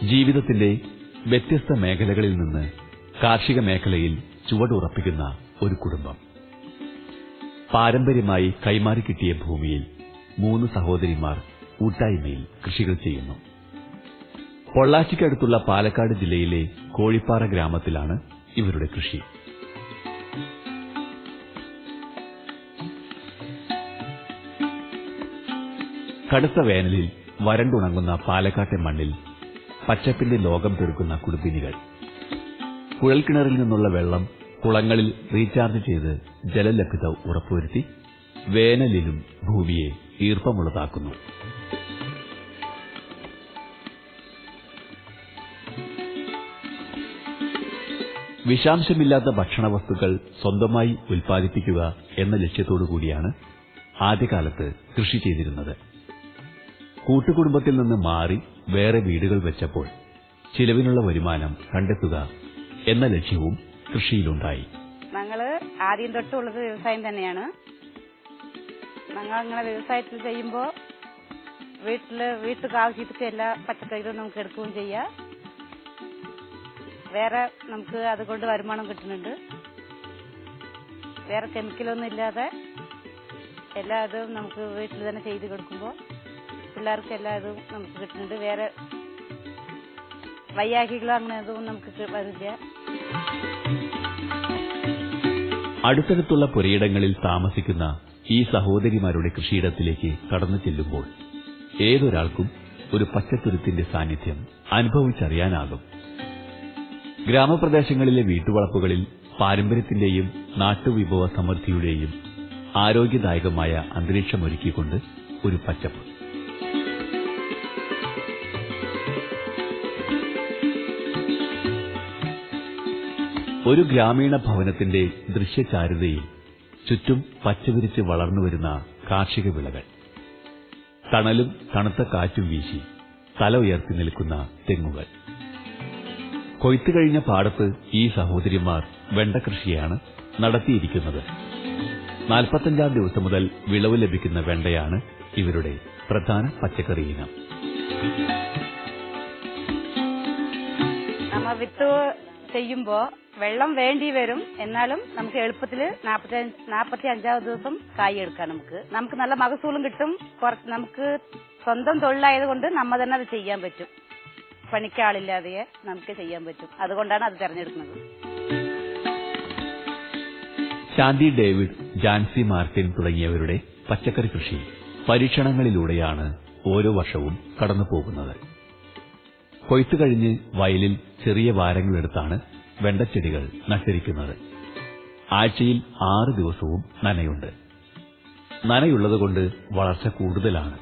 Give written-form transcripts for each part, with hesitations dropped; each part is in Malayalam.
ജീവിതത്തിന്റെ വ്യത്യസ്ത മേഖലകളിൽ നിന്ന് കാർഷിക മേഖലയിൽ ചുവടുറപ്പിക്കുന്ന ഒരു കുടുംബം. പാരമ്പര്യമായി കൈമാറി കിട്ടിയ ഭൂമിയിൽ 3 സഹോദരിമാർ കൂട്ടായ്മയിൽ കൃഷികൾ ചെയ്യുന്നു. പൊള്ളാച്ചിക്കടുത്തുള്ള പാലക്കാട് ജില്ലയിലെ കോഴിപ്പാറ ഗ്രാമത്തിലാണ് ഇവരുടെ കൃഷി. കടുത്ത വേനലിൽ വരണ്ടുണങ്ങുന്ന പാലക്കാട്ടെ മണ്ണിൽ പച്ചപ്പിന്റെ ലോകം തീർക്കുന്ന കുടുംബിനികൾ. കുഴൽക്കിണറിൽ നിന്നുള്ള വെള്ളം കുളങ്ങളിൽ റീചാർജ് ചെയ്ത് ജലലഭ്യത ഉറപ്പുവരുത്തി വേനലിലും ഭൂമിയെ ഈർപ്പമുള്ളതാക്കുന്നു. വിഷാംശമില്ലാത്ത ഭക്ഷണവസ്തുക്കൾ സ്വന്തമായി ഉൽപ്പാദിപ്പിക്കുക എന്ന ലക്ഷ്യത്തോടുകൂടിയാണ് ആദ്യകാലത്ത് കൃഷി ചെയ്തിരുന്നത്. കൂട്ടുകുടുംബത്തിൽ നിന്ന് മാറി വേറെ വീടുകൾ വെച്ചപ്പോൾ ചിലവിനുള്ള വരുമാനം കണ്ടെത്തുക എന്ന ലക്ഷ്യവും കൃഷിയിലുണ്ടായി. ഞങ്ങള് ആദ്യം തൊട്ടുള്ളത് വ്യവസായം തന്നെയാണ്. ഞങ്ങൾ അങ്ങനെ വ്യവസായത്തിൽ ചെയ്യുമ്പോൾ വീട്ടിലേക്ക് ആവശ്യത്തിന് എല്ലാ പച്ചക്കറികളും നമുക്ക് എടുക്കുകയും ചെയ്യാം. വേറെ നമുക്ക് അതുകൊണ്ട് വരുമാനം കിട്ടുന്നുണ്ട്. വേറെ കെമിക്കലൊന്നും ഇല്ലാതെ എല്ലാ ഇതും നമുക്ക് വീട്ടിൽ തന്നെ ചെയ്ത് കൊടുക്കുമ്പോൾ പിള്ളേർക്ക് എല്ലാ ഇതും നമുക്ക് കിട്ടുന്നുണ്ട്. വേറെ വയ്യാഹികളോ അങ്ങനെ ഇതും നമുക്ക് വരില്ല. അടുത്തടുത്തുള്ള പുരയിടങ്ങളിൽ താമസിക്കുന്ന ഈ സഹോദരിമാരുടെ കൃഷിയിടത്തിലേക്ക് കടന്നു ചെല്ലുമ്പോൾ ഏതൊരാൾക്കും ഒരു പച്ചത്തുരുത്തിന്റെ സാന്നിധ്യം അനുഭവിച്ചറിയാനാകും. ഗ്രാമപ്രദേശങ്ങളിലെ വീട്ടുവളപ്പുകളിൽ പാരമ്പര്യത്തിന്റെയും നാട്ടുവിഭവ സമൃദ്ധിയുടെയും ആരോഗ്യദായകമായ അന്തരീക്ഷമൊരുക്കിക്കൊണ്ട് ഒരു പച്ചപ്പ്. ഒരു ഗ്രാമീണ ഭവനത്തിന്റെ ദൃശ്യചാരുതയിൽ ചുറ്റും പച്ചവിരിച്ച് വളർന്നുവരുന്ന കാർഷിക വിളകൾ, തണലും തണുത്ത കാറ്റും വീശി തല ഉയർത്തി നിൽക്കുന്ന തെങ്ങുകൾ. കൊയ്ത്തു കഴിഞ്ഞ പാടത്ത് ഈ സഹോദരിമാർ വെണ്ടകൃഷിയാണ് നടത്തിയിരിക്കുന്നത്. 45-ാം ദിവസം മുതൽ വിളവ് ലഭിക്കുന്ന വെണ്ടയാണ് ഇവരുടെ പ്രധാന പച്ചക്കറി ഇനം. നമ്മ വിത്ത് ചെയ്യുമ്പോ വെള്ളം വേണ്ടി വരും. എന്നാലും നമുക്ക് എളുപ്പത്തിൽ 45-ാം ദിവസം കായ് എടുക്കാം. നമുക്ക് നല്ല മകസൂലും കിട്ടും. നമുക്ക് സ്വന്തം തൊഴിലായതുകൊണ്ട് നമ്മ തന്നെ അത് ചെയ്യാൻ പറ്റും. പണിക്കാളില്ലാതെ നമുക്ക് ചെയ്യാൻ പറ്റും. അതുകൊണ്ടാണ് അത് തെരഞ്ഞെടുക്കുന്നത്. ശാന്തി ഡേവിഡ്, ജാൻസി മാർട്ടിൻ തുടങ്ങിയവരുടെ പച്ചക്കറി കൃഷി പരീക്ഷണങ്ങളിലൂടെയാണ് ഓരോ വർഷവും കടന്നുപോകുന്നത്. കൊയ്ത്തു കഴിഞ്ഞ് വയലിൽ ചെറിയ വാരങ്ങളെടുത്താണ് വെണ്ടച്ചെടികൾ നട്ടിരിക്കുന്നത്. ആഴ്ചയിൽ 6 ദിവസവും നനയുണ്ട്. നനയുള്ളതുകൊണ്ട് വളർച്ച കൂടുതലാണ്.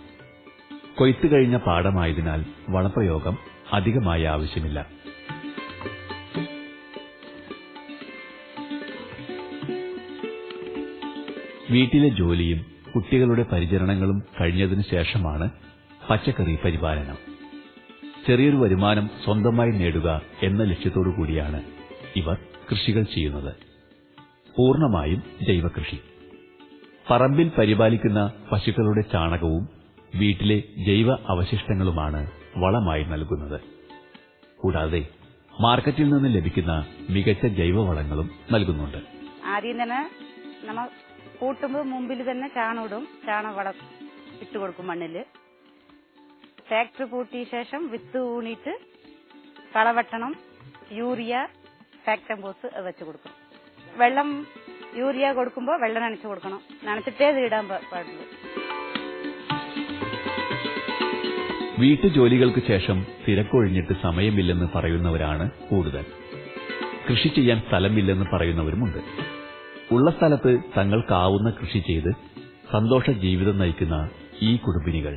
കൊയ്ത്തു കഴിഞ്ഞ പാടമായതിനാൽ വളപ്രയോഗം അധികമായി ആവശ്യമില്ല. വീട്ടിലെ ജോലിയും കുട്ടികളുടെ പരിചരണങ്ങളും കഴിഞ്ഞതിനു ശേഷമാണ് പച്ചക്കറി പരിപാലനം. ചെറിയൊരു വരുമാനം സ്വന്തമായി നേടുക എന്ന ലക്ഷ്യത്തോടുകൂടിയാണ് ഇവർ കൃഷികൾ ചെയ്യുന്നത്. പൂർണ്ണമായും ജൈവകൃഷി. പറമ്പിൽ പരിപാലിക്കുന്ന പശുക്കളുടെ ചാണകവും വീട്ടിലെ ജൈവ അവശിഷ്ടങ്ങളുമാണ് വളമായി നൽകുന്നത്. കൂടാതെ മാർക്കറ്റിൽ നിന്ന് ലഭിക്കുന്ന മികച്ച ജൈവവളങ്ങളും നൽകുന്നുണ്ട്. ആദ്യം തന്നെ നമ്മൾ കൂട്ടുമ്പോൾ മുമ്പിൽ തന്നെ ചാണകം ചാണകവളം ഇട്ടുകൊടുക്കും മണ്ണില്. ട്രാക്ടർ പൂട്ടിയ ശേഷം വിത്ത് ഊണിയിട്ട് കളവെട്ടണം. യൂറിയ, ഫാക്ടംബോസ് വെച്ച് കൊടുക്കും. വെള്ളം യൂറിയ കൊടുക്കുമ്പോൾ വെള്ളം നനച്ചു കൊടുക്കണം. നനച്ചിട്ടേ ഇത് ഇടാൻ പാടുള്ളൂ. വീട്ടുജോലികൾക്ക് ശേഷം തിരക്കൊഴിഞ്ഞിട്ട് സമയമില്ലെന്ന് പറയുന്നവരാണ് കൂടുതൽ. കൃഷി ചെയ്യാൻ സ്ഥലമില്ലെന്ന് പറയുന്നവരുമുണ്ട്. ഉള്ള സ്ഥലത്ത് തങ്ങൾക്കാവുന്ന കൃഷി ചെയ്ത് സന്തോഷ ജീവിതം നയിക്കുന്ന ഈ കുടുംബിനികൾ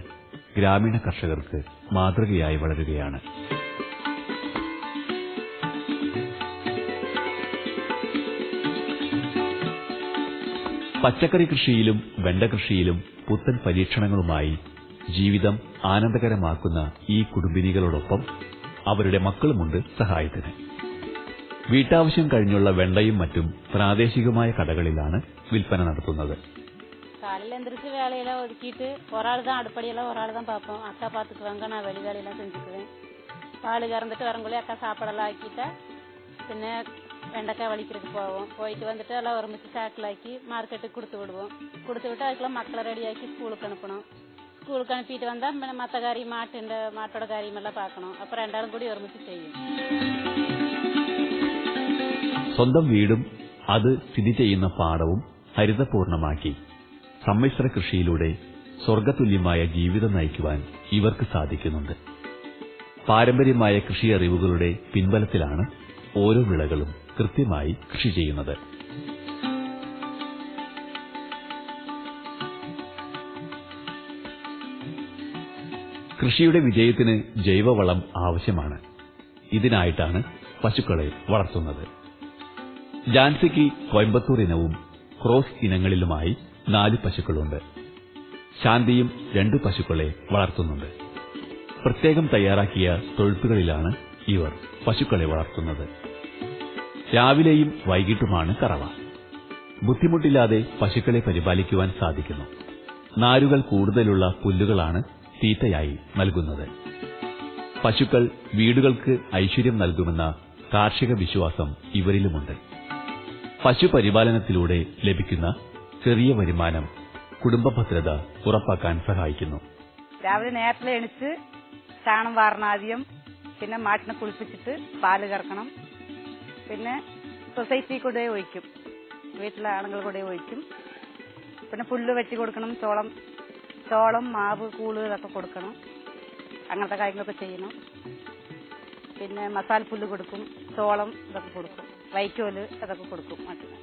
ഗ്രാമീണ കർഷകർക്ക് മാതൃകയായി വളരുകയാണ്. പച്ചക്കറി കൃഷിയിലും വെണ്ടകൃഷിയിലും പുത്തൻ പരീക്ഷണങ്ങളുമായി ജീവിതം ആനന്ദകരമാക്കുന്ന ഈ കുടുംബിനികളോടൊപ്പം അവരുടെ മക്കളുമുണ്ട് സഹായത്തിന്. വീട്ടാവശ്യം കഴിഞ്ഞുള്ള വെണ്ടയും മറ്റും പ്രാദേശികമായ കടകളിലാണ് വിൽപ്പന നടത്തുന്നത്. காலையில் எந்திரிச்சு வேலையெல்லாம் ஒதுக்கிட்டு ஒரு ஆள் தான் அடுப்படியெல்லாம் ஒரு ஆள் தான் பார்ப்போம். அக்கா பார்த்துக்குவாங்க, நான் வெளி வேலையெல்லாம் செஞ்சுக்குவேன். பால் கறந்துட்டு வரங்குள்ளே அக்கா சாப்பாடெல்லாம் ஆக்கிட்டா பின்ன வெண்டைக்காய் வலிக்கிறதுக்கு போவோம். போயிட்டு வந்துட்டு எல்லாம் ஒருமிச்சு சாக்கில் ஆக்கி மார்க்கெட்டுக்கு கொடுத்து விடுவோம். கொடுத்து விட்டு அதுக்கெல்லாம் மக்களை ரெடியாக்கி ஸ்கூலுக்கு அனுப்பணும். ஸ்கூலுக்கு அனுப்பிட்டு வந்தால் மற்ற காரியம் மாட்டோட காரியமெல்லாம் பார்க்கணும். அப்புறம் ரெண்டாலும் கூடி ஒருமிச்சு செய்யும். സ്വന്തം വീടും അത് സ്ഥിതി ചെയ്യുന്ന പാടവും ഹരിതപൂർണമാക്കി സമ്മിശ്ര കൃഷിയിലൂടെ സ്വർഗതുല്യമായ ജീവിതം നയിക്കുവാൻ ഇവർക്ക് സാധിക്കുന്നുണ്ട്. പാരമ്പര്യമായ കൃഷി അറിവുകളുടെ പിൻബലത്തിലാണ് ഓരോ വിളകളും കൃത്യമായി കൃഷി ചെയ്യുന്നത്. കൃഷിയുടെ വിജയത്തിന് ജൈവവളം ആവശ്യമാണ്. ഇതിനായിട്ടാണ് പശുക്കളെ വളർത്തുന്നത്. ജാൻസിക്ക് കോയമ്പത്തൂർ ഇനവും ക്രോസ് ഇനങ്ങളിലുമായി 4 പശുക്കളുണ്ട്. ശാന്തിയും 2 പശുക്കളെ വളർത്തുന്നുണ്ട്. പ്രത്യേകം തയ്യാറാക്കിയ തൊഴുത്തുകളിലാണ് ഇവർ പശുക്കളെ വളർത്തുന്നത്. രാവിലെയും വൈകിട്ടുമാണ് കറവ. ബുദ്ധിമുട്ടില്ലാതെ പശുക്കളെ പരിപാലിക്കുവാൻ സാധിക്കുന്നു. നാരുകൾ കൂടുതലുള്ള പുല്ലുകളാണ് തീറ്റയായി നൽകുന്നത്. പശുക്കൾ വീടുകൾക്ക് ഐശ്വര്യം നൽകുമെന്ന കാർഷിക വിശ്വാസം ഇവരിലുമുണ്ട്. പശുപരിപാലനത്തിലൂടെ ലഭിക്കുന്ന ചെറിയ വരുമാനം കുടുംബ ഭദ്രത ഉറപ്പാക്കാൻ സഹായിക്കുന്നു. രാവിലെ നേരത്തെ എണിച്ച് ചാണം വാരണം ആദ്യം, പിന്നെ മാട്ടിനെ കുളിപ്പിച്ചിട്ട് പാല് കറക്കണം. പിന്നെ സൊസൈറ്റി കൂടെ ഒഴിക്കും, വീട്ടിലെ ആണുങ്ങൾ കൂടെ ഒഴിക്കും. പിന്നെ പുല്ല് വെട്ടി കൊടുക്കണം, ചോളം മാവ് കൂള് ഇതൊക്കെ കൊടുക്കണം. അങ്ങനത്തെ കാര്യങ്ങളൊക്കെ ചെയ്യണം. പിന്നെ മസാല പുല്ല് കൊടുക്കും, ചോളം ഇതൊക്കെ കൊടുക്കും, വൈക്കോല് അതൊക്കെ കൊടുക്കും മാട്ടിന്.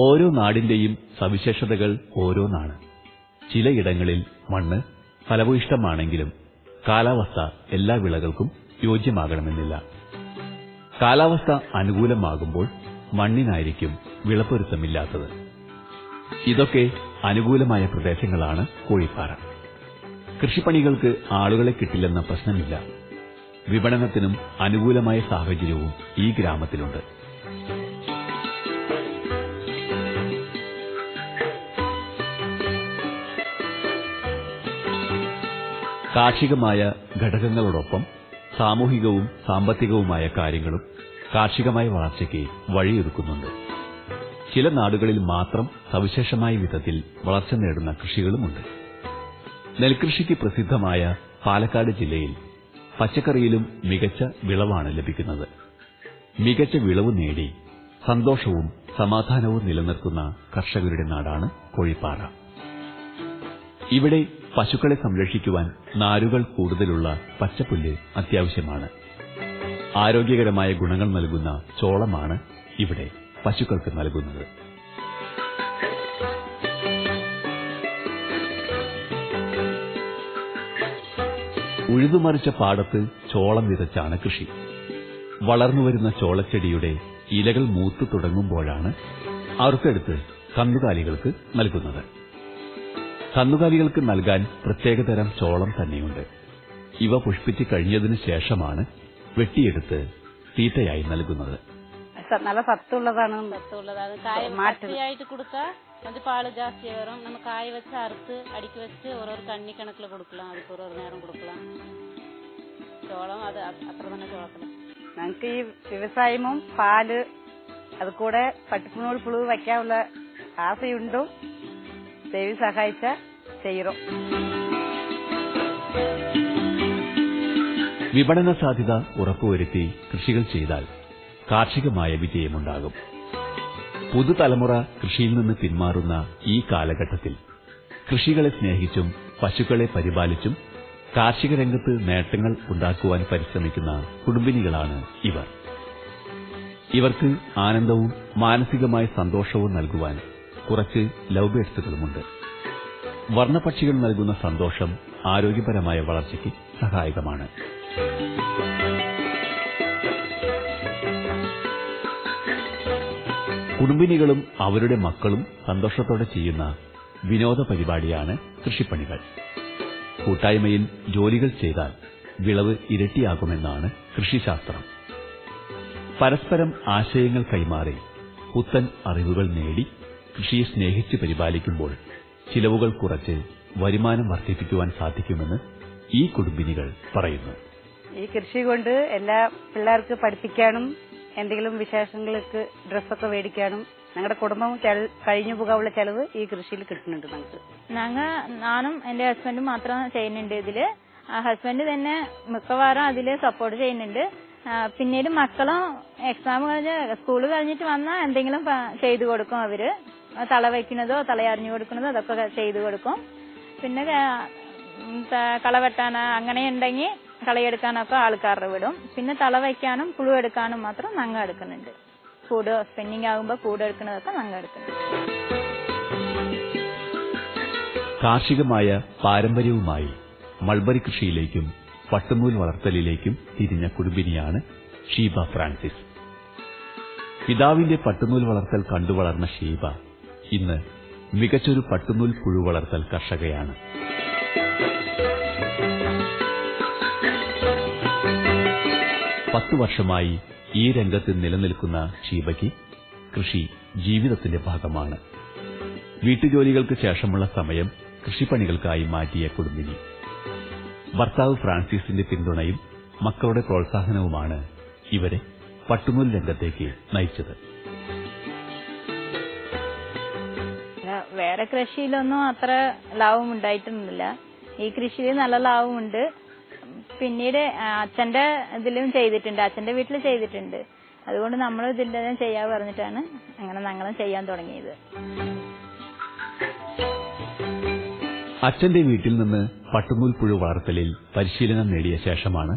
ഓരോ നാടിന്റെയും സവിശേഷതകൾ ഓരോന്നാണ്. ചിലയിടങ്ങളിൽ മണ്ണ് ഫലഭൂയിഷ്ടമാണെങ്കിലും കാലാവസ്ഥ എല്ലാ വിളകൾക്കും യോജ്യമാകണമെന്നില്ല. കാലാവസ്ഥ അനുകൂലമാകുമ്പോൾ മണ്ണിനായിരിക്കും വിളപ്പൊരുത്തമില്ലാത്തത്. ഇതൊക്കെ അനുകൂലമായ പ്രദേശങ്ങളാണ് കോഴിപ്പാറ. കൃഷിപ്പണികൾക്ക് ആളുകളെ കിട്ടില്ലെന്ന പ്രശ്നമില്ല. വിപണനത്തിനും അനുകൂലമായ സാഹചര്യവും ഈ ഗ്രാമത്തിലുണ്ട്. കാർഷികമായ ഘടകങ്ങളോടൊപ്പം സാമൂഹികവും സാമ്പത്തികവുമായ കാര്യങ്ങളും കാർഷികമായ വളർച്ചയ്ക്ക് വഴിയൊരുക്കുന്നുണ്ട്. ചില നാടുകളിൽ മാത്രം സവിശേഷമായ വിധത്തിൽ വളർച്ച നേടുന്ന കൃഷികളുമുണ്ട്. നെൽകൃഷിക്ക് പ്രസിദ്ധമായ പാലക്കാട് ജില്ലയിൽ പച്ചക്കറിയിലും മികച്ച വിളവാണ് ലഭിക്കുന്നത്. മികച്ച വിളവ് നേടി സന്തോഷവും സമാധാനവും നിലനിർത്തുന്ന കർഷകരുടെ നാടാണ് കോഴിപ്പാറ. ഇവിടെ പശുക്കളെ സംരക്ഷിക്കുവാൻ നാരുകൾ കൂടുതലുള്ള പച്ചപ്പുല്ല് അത്യാവശ്യമാണ്. ആരോഗ്യകരമായ ഗുണങ്ങൾ നൽകുന്ന ചോളമാണ് ഇവിടെ പശുക്കൾക്ക് നൽകുന്നത്. ഉഴുതുമറിച്ച പാടത്ത് ചോളം വിതച്ചാണ് കൃഷി. വളർന്നുവരുന്ന ചോളച്ചെടിയുടെ ഇലകൾ മൂത്തു തുടങ്ങുമ്പോഴാണ് അറുത്തെടുത്ത് കന്നുകാലികൾക്ക് നൽകുന്നത്. കന്നുകാലികൾക്ക് നൽകാൻ പ്രത്യേകതരം ചോളം തന്നെയുണ്ട്. ഇവ പുഷ്പിച്ച് കഴിഞ്ഞതിനു ശേഷമാണ് വെട്ടിയെടുത്ത് തീറ്റയായി നൽകുന്നത്. നല്ല സത്തുള്ളതാണ്. മാറ്റിയായിട്ട് കൊടുത്താൽ கொஞ்சம் பால் ஜாஸ்தியாக வரும். நம்ம காய வச்சு அறுத்து அடுக்கி வச்சு ஒரு கண்ணி கணக்கில் கொடுக்கலாம். அதுக்கு ஒரு நேரம் கொடுக்கலாம். சோளம் அது அப்புறம் தானே சோளத்தில் ഞങ്ങൾക്ക് ഈ വ്യവസായവും പാല് അത് കൂടെ പട്ടിപ്പുണൂൽ പുഴു വയ്ക്കാനുള്ള ആശയുണ്ടും ദൈവം സഹായിച്ച ചെയ്യും. വിപണന സാധ്യത ഉറപ്പുവരുത്തി കൃഷികൾ ചെയ്താൽ കാർഷികമായ വിജയമുണ്ടാകും. പുതുതലമുറ കൃഷിയിൽ നിന്ന് പിന്മാറുന്ന ഈ കാലഘട്ടത്തിൽ കൃഷികളെ സ്നേഹിച്ചും പശുക്കളെ പരിപാലിച്ചും കാർഷിക രംഗത്ത് നേട്ടങ്ങൾ ഉണ്ടാക്കുവാൻ പരിശ്രമിക്കുന്ന കുടുംബിനികളാണ് ഇവർ. ഇവർക്ക് ആനന്ദവും മാനസികമായ സന്തോഷവും നൽകുവാൻ കുറച്ച് ലവ് ബേഡ്സുകളുമുണ്ട്. വർണ്ണപക്ഷികൾ നൽകുന്ന സന്തോഷം ആരോഗ്യപരമായ വളർച്ചയ്ക്ക് സഹായകമാണ്. കുടുംബിനികളും അവരുടെ മക്കളും സന്തോഷത്തോടെ ചെയ്യുന്ന വിനോദ പരിപാടിയാണ് കൃഷിപ്പണികൾ. കൂട്ടായ്മയിൽ ജോലികൾ ചെയ്താൽ വിളവ് ഇരട്ടിയാകുമെന്നാണ് കൃഷിശാസ്ത്രം. പരസ്പരം ആശയങ്ങൾ കൈമാറി പുത്തൻ അറിവുകൾ നേടി കൃഷിയെ സ്നേഹിച്ച് പരിപാലിക്കുമ്പോൾ ചിലവുകൾ കുറച്ച് വരുമാനം വർദ്ധിപ്പിക്കുവാൻ സാധിക്കുമെന്ന് ഈ കുടുംബിനികൾ പറയുന്നു. ഈ കൃഷി കൊണ്ട് എല്ലാ പിള്ളേർക്ക് പഠിപ്പിക്കാനും എന്തെങ്കിലും വിശേഷങ്ങൾക്ക് ഡ്രസ്സൊക്കെ മേടിക്കാനും ഞങ്ങളുടെ കുടുംബം കഴിഞ്ഞു പോകാനുള്ള ചെലവ് ഈ കൃഷിയിൽ കിട്ടുന്നുണ്ട്. ഞാനും എന്റെ ഹസ്ബൻഡും മാത്രം ചെയ്യുന്നുണ്ട് ഇതില്. ഹസ്ബൻഡ് തന്നെ മിക്കവാറും അതില് സപ്പോർട്ട് ചെയ്യുന്നുണ്ട്. പിന്നീട് മക്കളും എക്സാം കഴിഞ്ഞ് സ്കൂൾ കഴിഞ്ഞിട്ട് വന്നാൽ എന്തെങ്കിലും ചെയ്തു കൊടുക്കും. അവര് തള വയ്ക്കുന്നതോ തളയറിഞ്ഞു കൊടുക്കുന്നതോ അതൊക്കെ ചെയ്തു കൊടുക്കും. പിന്നെ കളവെട്ടാൻ അങ്ങനെ ഉണ്ടെങ്കിൽ കളയെടുക്കാനൊക്കെ ആൾക്കാരുടെ വിടും. പിന്നെ തള വയ്ക്കാനും പുഴു എടുക്കാനും മാത്രം ഞങ്ങൾ എടുക്കുന്നുണ്ട്. കൂട് സ്പിന്നിങ് ആകുമ്പോൾ കൂട് എടുക്കുന്നതൊക്കെ ഞങ്ങൾ എടുക്കുന്നുണ്ട്. കാർഷികമായ പാരമ്പര്യവുമായി മൾബറി കൃഷിയിലേക്കും പട്ടുനൂൽ വളർത്തലിലേക്കും തിരിഞ്ഞ കുടുംബിനിയാണ് ഷീബ ഫ്രാൻസിസ്. പിതാവിന്റെ പട്ടുനൂൽ വളർത്തൽ കണ്ടുവളർന്ന ഷീബ ഇന്ന് മികച്ചൊരു പട്ടുനൂൽ പുഴു വളർത്തൽ കർഷകയാണ്. വർഷമായി ഈ രംഗത്ത് നിലനിൽക്കുന്ന ഷീബയ്ക്ക് കൃഷി ജീവിതത്തിന്റെ ഭാഗമാണ്. വീട്ടുജോലികൾക്ക് ശേഷമുള്ള സമയം കൃഷിപ്പണികൾക്കായി മാറ്റിയ കുടുംബിനി. ഭർത്താവ് ഫ്രാൻസിസിന്റെ പിന്തുണയും മക്കളുടെ പ്രോത്സാഹനവുമാണ് ഇവരെ പട്ടുനൂൽ രംഗത്തേക്ക് നയിച്ചത്. വേറെ കൃഷിയിലൊന്നും അത്ര ലാഭം ഉണ്ടായിട്ടൊന്നുമില്ല. ഈ കൃഷിയിൽ നല്ല ലാഭമുണ്ട്. പിന്നീട് അച്ഛന്റെ ഇതിലും ചെയ്തിട്ടുണ്ട്, അച്ഛന്റെ വീട്ടിൽ ചെയ്തിട്ടുണ്ട്. അതുകൊണ്ട് നമ്മൾ ഇതിന്റെ ചെയ്യാൻ പറഞ്ഞിട്ടാണ് അങ്ങനെ ഞങ്ങളും ചെയ്യാൻ തുടങ്ങിയത്. അച്ഛന്റെ വീട്ടിൽ നിന്ന് പട്ടുനൂൽ പുഴു വളർത്തലിൽ പരിശീലനം നേടിയ ശേഷമാണ്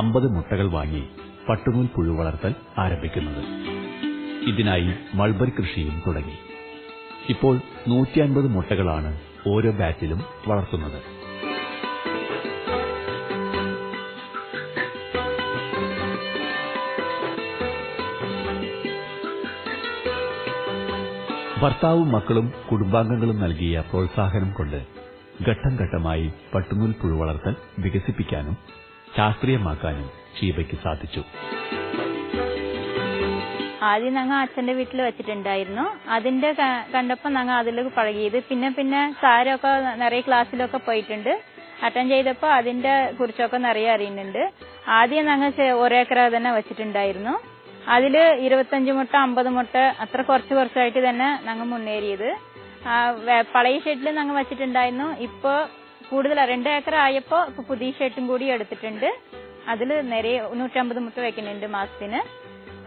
50 മുട്ടകൾ വാങ്ങി പട്ടുനൂൽ പുഴു വളർത്തൽ ആരംഭിക്കുന്നത്. ഇതിനായി മൾബറി കൃഷിയും തുടങ്ങി. ഇപ്പോൾ 150 മുട്ടകളാണ് ഓരോ ബാച്ചിലും വളർത്തുന്നത്. ഭർത്താവും മക്കളും കുടുംബാംഗങ്ങളും നൽകിയ പ്രോത്സാഹനം കൊണ്ട് ഘട്ടം ഘട്ടമായി പട്ടുനൂൽ പുഴു വളർത്തൽ വികസിപ്പിക്കാനും ശാസ്ത്രീയമാക്കാനും ഷീബയ്ക്ക് സാധിച്ചു. ആദ്യം ഞങ്ങൾ അച്ഛന്റെ വീട്ടിൽ വെച്ചിട്ടുണ്ടായിരുന്നു. അതിന്റെ കണ്ടപ്പോൾ ഞങ്ങൾ അതിലേക്ക് പഴകിയത്. പിന്നെ സാരൊക്കെ നിറയെ ക്ലാസ്സിലൊക്കെ പോയിട്ടുണ്ട്. അറ്റൻഡ് ചെയ്തപ്പോൾ അതിന്റെ കുറിച്ചൊക്കെ നിറയെ അറിയുന്നുണ്ട്. ആദ്യം ഞങ്ങൾ 1 ഏക്കർ തന്നെ വെച്ചിട്ടുണ്ടായിരുന്നു. അതില് 25 മുട്ട 50 മുട്ട അത്ര കുറച്ചായിട്ട് തന്നെ ഞങ്ങൾ മുന്നേറിയത്. പഴയ ഷെഡിൽ ഞങ്ങൾ വെച്ചിട്ടുണ്ടായിരുന്നു. ഇപ്പൊ കൂടുതൽ 2 ഏക്കർ ആയപ്പോ ഇപ്പൊ പുതിയ ഷെഡും കൂടി എടുത്തിട്ടുണ്ട്. അതില് നിറയെ 150 മുട്ട വെക്കുന്നുണ്ട് മാസത്തിന്.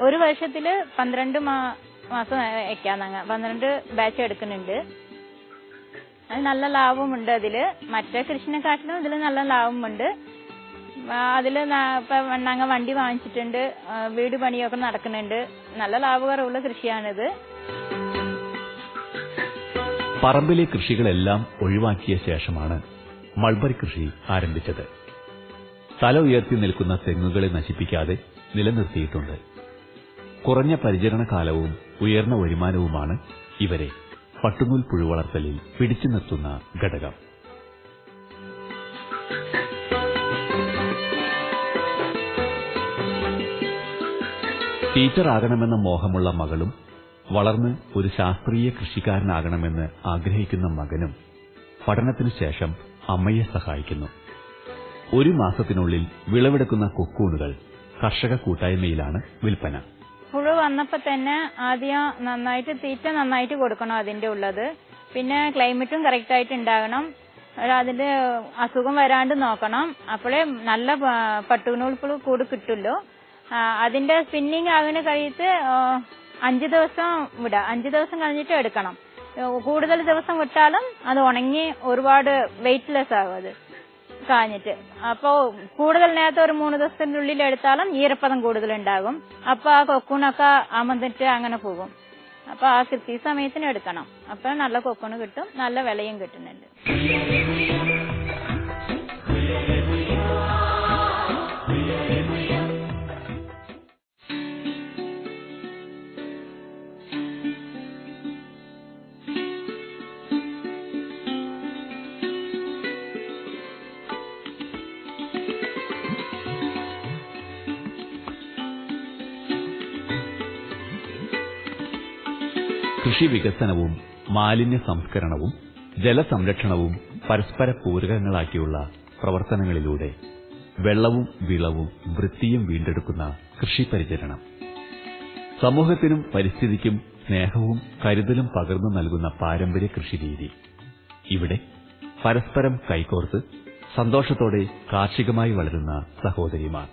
ഒരു വർഷത്തില് 12 മാസം വെക്കാം. ഞങ്ങൾ 12 ബാച്ച് എടുക്കുന്നുണ്ട്. അത് നല്ല ലാഭമുണ്ട്. അതില് മറ്റേ കൃഷിനെക്കാട്ടിലും ഇതില് നല്ല ലാഭമുണ്ട്. അതില് ഞങ്ങൾ വണ്ടി വാങ്ങിച്ചിട്ടുണ്ട്. വീട് പണിയൊക്കെ നടക്കുന്നുണ്ട്. നല്ല ലാഭകരമുള്ള കൃഷിയാണിത്. പറമ്പിലെ കൃഷികളെല്ലാം ഒഴിവാക്കിയ ശേഷമാണ് മൾബറി കൃഷി ആരംഭിച്ചത്. തല ഉയർത്തി നിൽക്കുന്ന തെങ്ങുകളെ നശിപ്പിക്കാതെ നിലനിർത്തിയിട്ടുണ്ട്. കുറഞ്ഞ പരിചരണ കാലവും ഉയർന്ന വരുമാനവുമാണ് ഇവരെ പട്ടുനൂൽ പുഴു വളർത്തലിൽ പിടിച്ചു നിർത്തുന്ന ഘടകം. ടീച്ചറാകണമെന്ന മോഹമുള്ള മകളും വളർന്ന് ഒരു ശാസ്ത്രീയ കൃഷിക്കാരനാകണമെന്ന് ആഗ്രഹിക്കുന്ന മകനും പഠനത്തിനു ശേഷം അമ്മയെ സഹായിക്കുന്നു. 1 മാസത്തിനുള്ളിൽ വിളവെടുക്കുന്ന കൊക്കൂണുകൾ കർഷക കൂട്ടായ്മയിലാണ് വിൽപ്പന. പുഴു വന്നപ്പോ തന്നെ ആദ്യം നന്നായിട്ട് തീറ്റ നന്നായിട്ട് കൊടുക്കണം. അതിന്റെ ഉള്ളത് പിന്നെ ക്ലൈമറ്റും കറക്റ്റ് ആയിട്ട് ഉണ്ടാകണം. അതിന്റെ അസുഖം വരാണ്ട് നോക്കണം. അപ്പോഴേ നല്ല പട്ടുനൂൽ പുഴു കൂട് കിട്ടുമല്ലോ. അതിന്റെ സ്പിന്നിങ് ആകുന്ന കഴിയിട്ട് 5 ദിവസം വിടാം. 5 ദിവസം കഴിഞ്ഞിട്ട് എടുക്കണം. കൂടുതൽ ദിവസം വിട്ടാലും അത് ഉണങ്ങി ഒരുപാട് വെയിറ്റ്ലെസ് ആകും, അത് കാഞ്ഞിട്ട്. അപ്പോ കൂടുതൽ നേരത്തെ ഒരു 3 ദിവസത്തിന്റെ ഉള്ളിൽ എടുത്താലും ഈരപ്പദം കൂടുതൽ ഉണ്ടാകും. അപ്പൊ ആ കൊക്കൂണൊക്കെ അമർന്നിട്ട് അങ്ങനെ പോകും. അപ്പൊ ആ കൃത്യ സമയത്തിന് എടുക്കണം. അപ്പൊ നല്ല കൊക്കൂണ് കിട്ടും, നല്ല വിലയും കിട്ടുന്നുണ്ട്. കൃഷി വികസനവും മാലിന്യ സംസ്കരണവും ജലസംരക്ഷണവും പരസ്പര പൂരകങ്ങളാക്കിയുള്ള പ്രവർത്തനങ്ങളിലൂടെ വെള്ളവും വിളവും വൃത്തിയും വീണ്ടെടുക്കുന്ന കൃഷി പരിചരണം സമൂഹത്തിനും പരിസ്ഥിതിക്കും സ്നേഹവും കരുതലും പകർന്നു നൽകുന്ന പാരമ്പര്യ കൃഷിരീതി. ഇവിടെ പരസ്പരം കൈകോർത്ത് സന്തോഷത്തോടെ കാർഷികമായി വളരുന്ന സഹോദരിമാർ.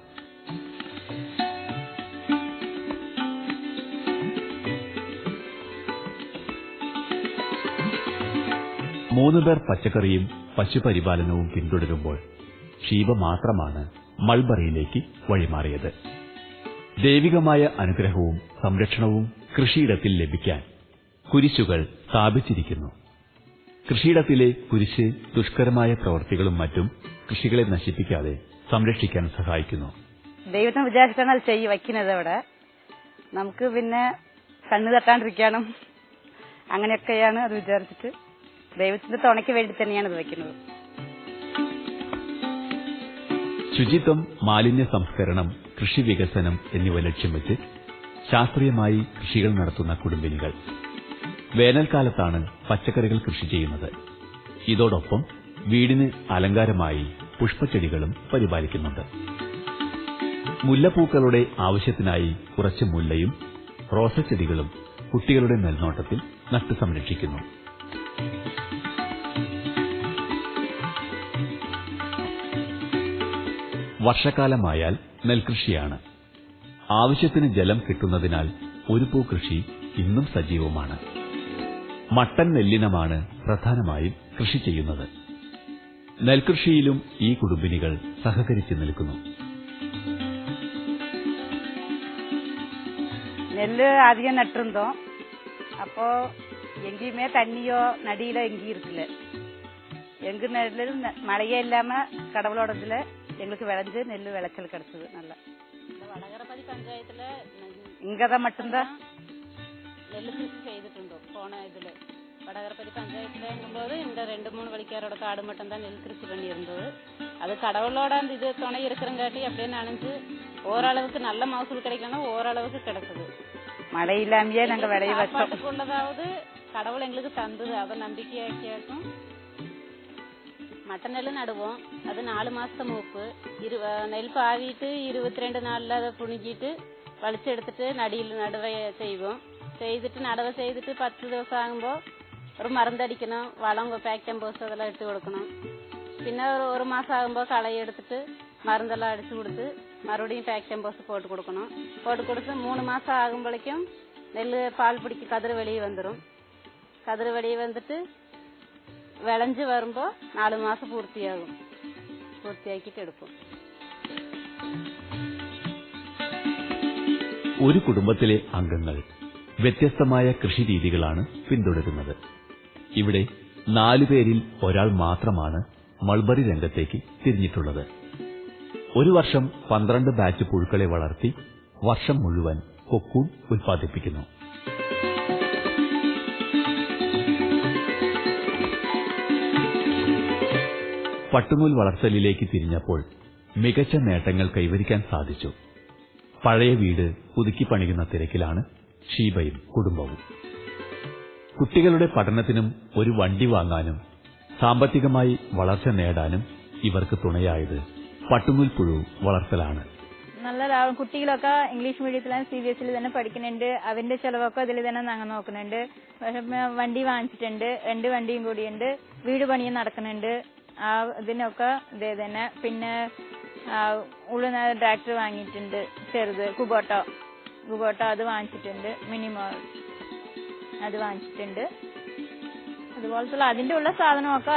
മൂന്ന് പേർ പച്ചക്കറിയും പശുപരിപാലനവും പിന്തുടരുമ്പോൾ ഷീബ മാത്രമാണ് മൾബറിയിലേക്ക് വഴിമാറിയത്. ദൈവികമായ അനുഗ്രഹവും സംരക്ഷണവും കൃഷിയിടത്തിൽ ലഭിക്കാൻ കുരിശുകൾ സ്ഥാപിച്ചിരിക്കുന്നു. കൃഷിയിടത്തിലെ കുരിശ് ദുഷ്കരമായ പ്രവൃത്തികളും മറ്റും കൃഷികളെ നശിപ്പിക്കാതെ സംരക്ഷിക്കാൻ സഹായിക്കുന്നു. ദൈവത്തിന് വിചാരിച്ചാണ് അത് വയ്ക്കുന്നത്. അവിടെ നമുക്ക് പിന്നെ കണ്ണു തട്ടാണ്ടിരിക്കാനും അങ്ങനെയൊക്കെയാണ് അത് വിചാരിച്ചിട്ട് ദൈവത്തിന്റെ തുണയ്ക്ക് വേണ്ടി തന്നെയാണ് ഇത് വയ്ക്കുന്നത്. ശുചിത്വം, മാലിന്യ സംസ്കരണം, കൃഷി വികസനം എന്നിവ ലക്ഷ്യം വെച്ച് ശാസ്ത്രീയമായി കൃഷികൾ നടത്തുന്ന കുടുംബിനികൾ വേനൽക്കാലത്താണ് പച്ചക്കറികൾ കൃഷി ചെയ്യുന്നത്. ഇതോടൊപ്പം വീടിന് അലങ്കാരമായി പുഷ്പച്ചെടികളും പരിപാലിക്കുന്നുണ്ട്. മുല്ലപ്പൂക്കളുടെ ആവശ്യത്തിനായി കുറച്ച് മുല്ലയും റോസച്ചെടികളും കുട്ടികളുടെ മേൽനോട്ടത്തിൽ നട്ടു സംരക്ഷിക്കുന്നു. വർഷക്കാലമായാൽ നെൽകൃഷിയാണ്. ആവശ്യത്തിന് ജലം കിട്ടുന്നതിനാൽ ഒരു പൂക്കൃഷി ഇന്നും സജീവമാണ്. മട്ടൻ നെല്ലിനമാണ് പ്രധാനമായും കൃഷി ചെയ്യുന്നത്. നെൽകൃഷിയിലും ഈ കുടുംബിനികൾ സഹകരിച്ചു നിൽക്കുന്നു. നെല്ല് അധികം നട്ടിരുന്നോ அப்போ எங்கேயுமே தண்ணியோ நடியில எங்கேயும் இருக்குல்ல. எங்க நெல்லு மழையே இல்லாம கடவுளோட இதுல எங்களுக்கு விளைஞ்சு நெல்லு விளைச்சல் கிடைச்சது. நல்லா வடகரப்பதி பஞ்சாயத்துல இங்கதான் மட்டும்தான் நெல்லு கிருஷி செய்துட்டு போன இதுல வடகரப்பதி பஞ்சாயத்துலங்கும்போது இந்த 2-3 வழிக்காரோட காடு மட்டும் தான் நெல் கிருஷி பண்ணி இருந்தது. அது கடவுளோட அந்த இது துணை இருக்கிறங்காட்டி அப்படியே நனைஞ்சு ஓரளவுக்கு நல்ல மகசூல் கிடைக்கணும், ஓரளவுக்கு கிடைச்சது. மழை இல்லாமையே நாங்க விளைய வச்சோம். உள்ளதாவது கடவுள் எங்களுக்கு தந்தது, அதை நம்பிக்கையாக்கியாக்கும். மட்ட நெல் நடுவோம், அது 4 மாசத்து மூப்பு. நெல் பாவிட்டு 22 நாள்ல அதை புணிஞ்சிட்டு வலிச்சு எடுத்துட்டு நடுவை செய்வோம். செய்துட்டு நடவை செய்துட்டு 10 ദിവസം ஆகும்போ ஒரு மருந்தடிக்கணும், வளம் பேக்டம்போஸ் அதெல்லாம் இட்டு கொடுக்கணும். பின்ன ஒரு மாசம் ஆகும்போ களை எடுத்துட்டு மருந்தெல்லாம் அடிச்சு கொடுத்து மறுபடியும் பேக்டம்போஸ் போட்டு கொடுக்கணும். போட்டு கொடுத்து 3 மாசம் ஆகும்போழைக்கும் நெல் பால் பிடிக்க கதிர் வெளியே வந்துடும். கதிர் வெளியே வந்துட்டு விளைஞ்சு வரும்போ 4 மாசம் பூர்த்தியாகும். പൂർത്തിയാക്കിയിട്ട് എടുക്കും. ഒരു കുടുംബത്തിലെ അംഗങ്ങൾ വ്യത്യസ്തമായ കൃഷിരീതികളാണ് പിന്തുടരുന്നത്. ഇവിടെ 4 പേരിൽ ഒരാൾ മാത്രമാണ് മൾബറി രംഗത്തേക്ക് തിരിഞ്ഞിട്ടുള്ളത്. ഒരു വർഷം 12 ബാച്ച് പുഴുക്കളെ വളർത്തി വർഷം മുഴുവൻ കൊക്കൂൺ ഉൽപ്പാദിപ്പിക്കുന്നു. പട്ടുനൂൽ വളർത്തലിലേക്ക് തിരിഞ്ഞപ്പോൾ മികച്ച നേട്ടങ്ങൾ കൈവരിക്കാൻ സാധിച്ചു. പഴയ വീട് പുതുക്കി പണിയുന്ന തിരക്കിലാണ് ഷീബയും കുടുംബവും. കുട്ടികളുടെ പഠനത്തിനും ഒരു വണ്ടി വാങ്ങാനും സാമ്പത്തികമായി വളർച്ച നേടാനും ഇവർക്ക് തുണയായത് പട്ടുനൂൽ പുഴു വളർത്തലാണ്. നല്ല ലാഭം. കുട്ടികളൊക്കെ ഇംഗ്ലീഷ് മീഡിയത്തിലാണ് CBSE തന്നെ പഠിക്കുന്നുണ്ട്. അതിന്റെ ചെലവൊക്കെ ഇതിൽ തന്നെ ഞങ്ങൾ നോക്കുന്നുണ്ട്. പക്ഷെ വണ്ടി വാങ്ങിച്ചിട്ടുണ്ട്, 2 വണ്ടിയും കൂടിയുണ്ട്. വീട് പണിയും നടക്കുന്നുണ്ട്. ആ ഇതിനൊക്കെ ഇതേ തന്നെ. പിന്നെ ഉള്ളുന്ന ട്രാക്ടർ വാങ്ങിയിട്ടുണ്ട്, ചെറുത് കുബോട്ടോ അത് വാങ്ങിച്ചിട്ടുണ്ട്. മിനിമോ അത് വാങ്ങിച്ചിട്ടുണ്ട്. അതുപോലത്തുള്ള അതിന്റെ ഉള്ള സാധനമൊക്കെ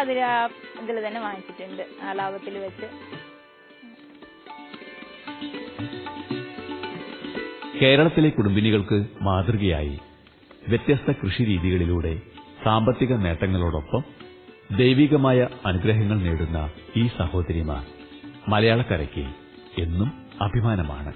ഇതിൽ തന്നെ വാങ്ങിച്ചിട്ടുണ്ട്, ആ ലാഭത്തിൽ വെച്ച്. കേരളത്തിലെ കുടുംബിനികൾക്ക് മാതൃകയായി വ്യത്യസ്ത കൃഷി രീതികളിലൂടെ സാമ്പത്തിക നേട്ടങ്ങളോടൊപ്പം ദൈവികമായ അനുഗ്രഹങ്ങൾ നേടുന്ന ഈ സഹോദരിമാർ മലയാളക്കരയ്ക്ക് എന്നും അഭിമാനമാണ്.